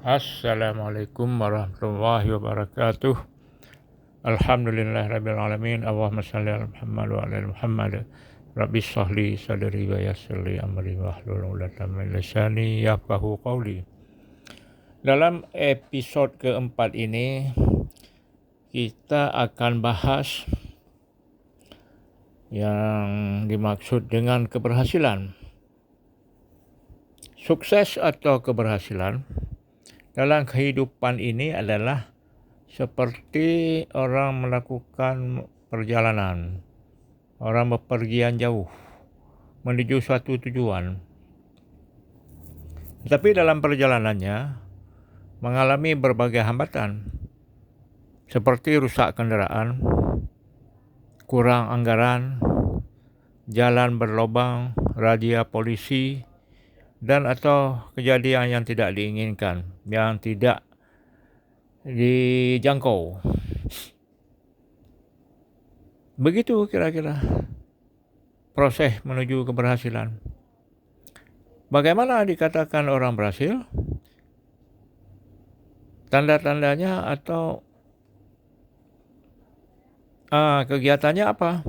Assalamualaikum warahmatullahi wabarakatuh. Alhamdulillahirabbil alamin. Allahumma shalli ala Muhammad wa ala ali Muhammad. Rabbi shrah li sadri wa yassir li amri wahlul 'uqdatam min lisani yafqahu qawli. Dalam episod keempat ini kita akan bahas yang dimaksud dengan keberhasilan. Sukses atau keberhasilan dalam kehidupan ini adalah seperti orang melakukan perjalanan, orang bepergian jauh menuju suatu tujuan. Tetapi dalam perjalanannya mengalami berbagai hambatan seperti rusak kenderaan, kurang anggaran, jalan berlobang, razia polisi, dan atau kejadian yang tidak diinginkan, yang tidak dijangkau. Begitu kira-kira proses menuju keberhasilan. Bagaimana dikatakan orang berhasil? Tanda-tandanya atau kegiatannya apa?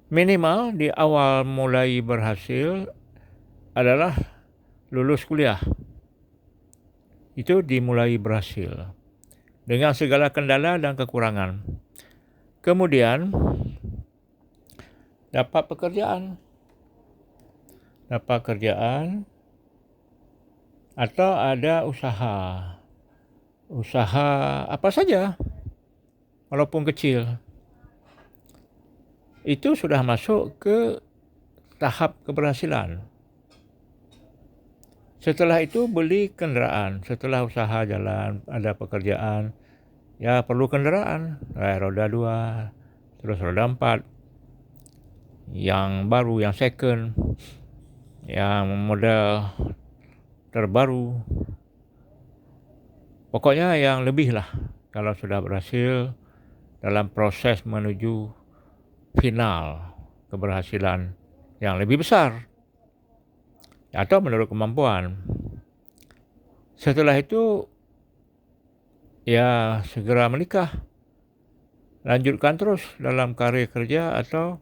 Minimal di awal mulai berhasil adalah lulus kuliah. Itu dimulai berhasil dengan segala kendala dan kekurangan. Kemudian dapat pekerjaan atau ada usaha apa saja walaupun kecil. Itu sudah masuk ke tahap keberhasilan. Setelah itu beli kenderaan, setelah usaha jalan, ada pekerjaan, ya perlu kenderaan, roda 2, terus roda 4, yang baru, yang second, yang model terbaru. Pokoknya yang lebih lah kalau sudah berhasil dalam proses menuju final keberhasilan yang lebih besar atau menurut kemampuan. Setelah itu ya segera menikah, lanjutkan terus dalam karir kerja atau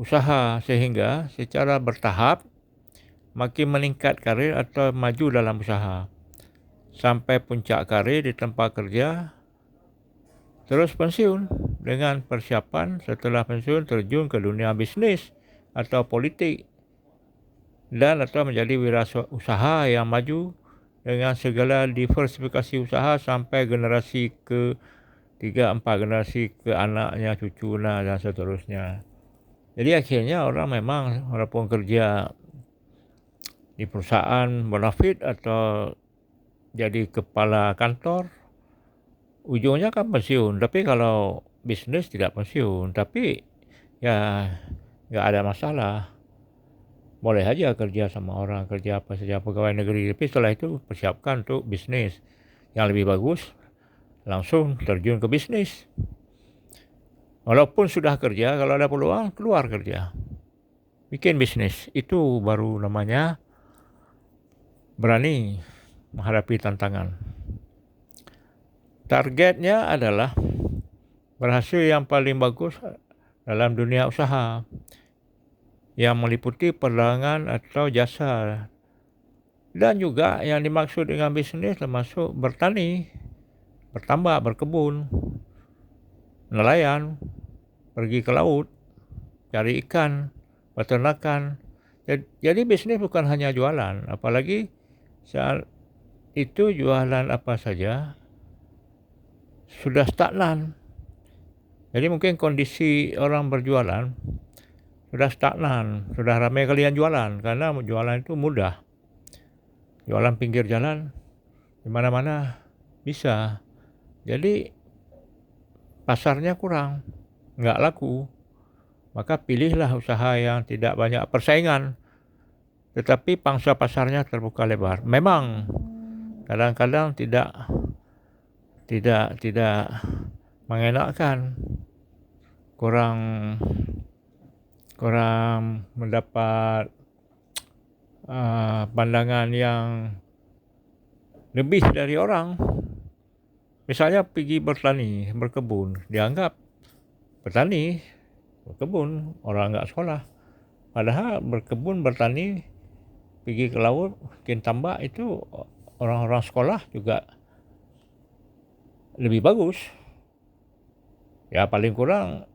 usaha sehingga secara bertahap makin meningkat karir atau maju dalam usaha sampai puncak karir di tempat kerja, terus pensiun dengan persiapan setelah pensiun terjun ke dunia bisnis atau politik dan atau menjadi wirausaha yang maju dengan segala diversifikasi usaha sampai generasi ke 3, 4 generasi ke anaknya, cucunya dan seterusnya. Jadi akhirnya orang memang walaupun kerja di perusahaan bonafit atau jadi kepala kantor, ujungnya kan pensiun. Tapi kalau bisnis tidak pensiun, tapi ya nggak ada masalah. Boleh aja kerja sama orang, kerja apa saja, pegawai negeri. Tapi setelah itu persiapkan untuk bisnis yang lebih bagus, langsung terjun ke bisnis. Walaupun sudah kerja, kalau ada peluang, keluar kerja. Bikin bisnis, itu baru namanya berani menghadapi tantangan. Targetnya adalah berhasil yang paling bagus dalam dunia usaha, yang meliputi perdagangan atau jasa. Dan juga yang dimaksud dengan bisnis termasuk bertani, bertambak, berkebun, nelayan, pergi ke laut, cari ikan, peternakan. Jadi bisnis bukan hanya jualan, apalagi saat itu jualan apa saja sudah stagnan. Jadi mungkin kondisi orang berjualan sudah stagnan, sudah ramai kalian jualan, karena jualan itu mudah. Jualan pinggir jalan, di mana-mana bisa. Jadi pasarnya kurang, nggak laku. Maka pilihlah usaha yang tidak banyak persaingan, tetapi pangsa pasarnya terbuka lebar. Memang kadang-kadang tidak mengenakkan, kurang mendapat pandangan yang lebih dari orang. Misalnya pergi bertani, berkebun, dianggap petani, berkebun, orang nggak sekolah. Padahal berkebun, bertani, pergi ke laut, bikin tambak itu orang-orang sekolah juga lebih bagus. Ya paling kurang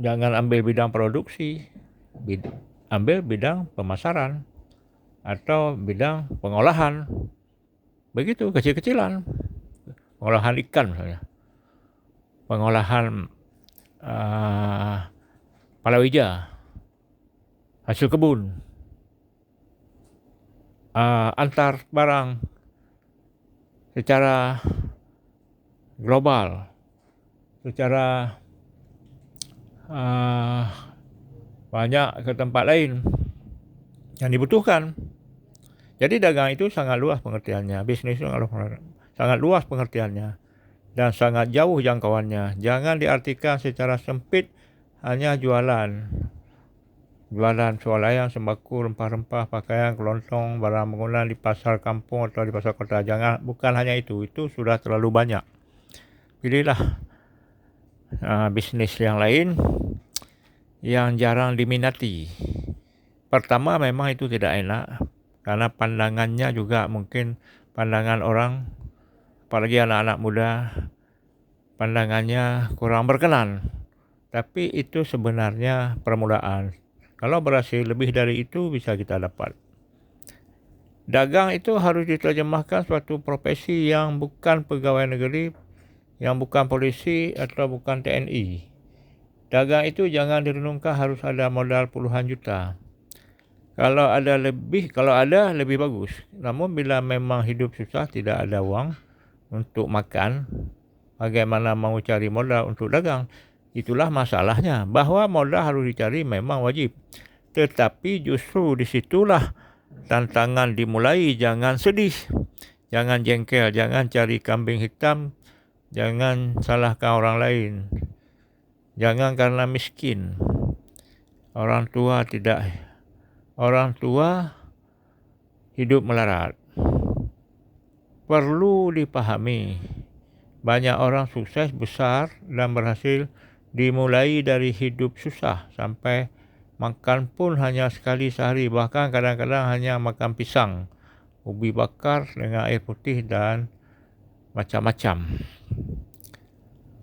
jangan ambil bidang produksi, ambil bidang pemasaran atau bidang pengolahan. Begitu kecil-kecilan. Pengolahan ikan misalnya. Pengolahan palawija, hasil kebun, antar barang secara global, secara banyak ke tempat lain yang dibutuhkan. Jadi dagang itu sangat luas pengertiannya, bisnis itu sangat luas pengertiannya dan sangat jauh jangkauannya. Jangan diartikan secara sempit hanya jualan swalayan, sembako, rempah-rempah, pakaian, kelontong, barang bangunan di pasar kampung atau di pasar kota. Bukan hanya itu sudah terlalu banyak. Pilihlah bisnis yang lain yang jarang diminati. Pertama memang itu tidak enak karena pandangannya juga mungkin pandangan orang, apalagi anak-anak muda, pandangannya kurang berkenan. Tapi itu sebenarnya permulaan. Kalau berhasil lebih dari itu bisa kita dapat. Dagang itu harus diterjemahkan suatu profesi yang bukan pegawai negeri, yang bukan polisi atau bukan TNI. Dagang itu jangan direnungkan harus ada modal puluhan juta. Kalau ada lebih bagus. Namun bila memang hidup susah, tidak ada uang untuk makan, bagaimana mau cari modal untuk dagang? Itulah masalahnya, bahwa modal harus dicari memang wajib. Tetapi justru disitulah tantangan dimulai. Jangan sedih, jangan jengkel, jangan cari kambing hitam, jangan salahkan orang lain. Jangan karena miskin. Orang tua hidup melarat. Perlu dipahami, banyak orang sukses besar dan berhasil dimulai dari hidup susah sampai makan pun hanya sekali sehari, bahkan kadang-kadang hanya makan pisang, ubi bakar dengan air putih dan macam-macam.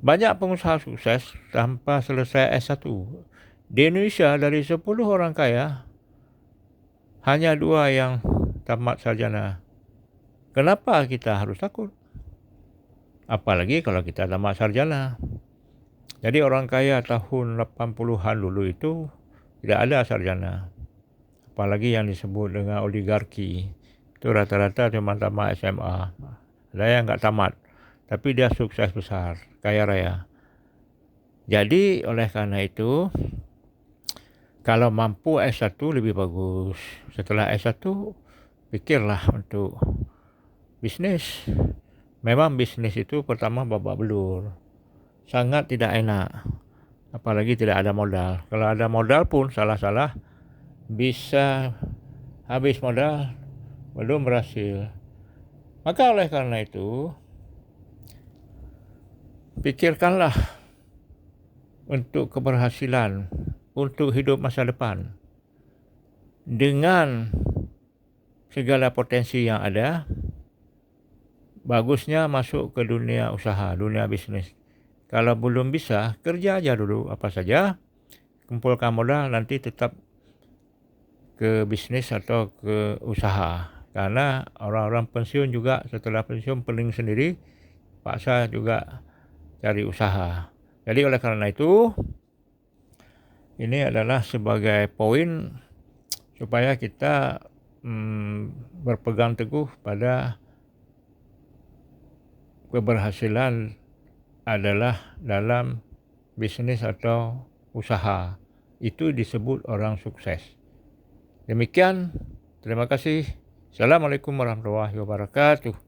Banyak pengusaha sukses tanpa selesai S1. Di Indonesia dari 10 orang kaya, hanya 2 yang tamat sarjana. Kenapa kita harus takut? Apalagi kalau kita tamat sarjana. Jadi orang kaya tahun 80-an dulu itu tidak ada sarjana. Apalagi yang disebut dengan oligarki. Itu rata-rata cuma tamat SMA. Ada yang nggak tamat. Tapi dia sukses besar, kaya raya. Jadi oleh karena itu, kalau mampu S1 lebih bagus. Setelah S1, pikirlah untuk bisnis. Memang bisnis itu pertama babak belur. Sangat tidak enak. Apalagi tidak ada modal. Kalau ada modal pun salah-salah bisa habis modal, belum berhasil. Maka oleh karena itu, pikirkanlah untuk keberhasilan, untuk hidup masa depan. Dengan segala potensi yang ada, bagusnya masuk ke dunia usaha, dunia bisnis. Kalau belum bisa, kerja aja dulu apa saja, kumpulkan modal, nanti tetap ke bisnis atau ke usaha. Karena orang-orang pensiun juga setelah pensiun pening sendiri, paksa juga cari usaha. Jadi oleh karena itu, ini adalah sebagai poin supaya kita berpegang teguh pada keberhasilan adalah dalam bisnis atau usaha. Itu disebut orang sukses. Demikian, terima kasih. Assalamualaikum warahmatullahi wabarakatuh.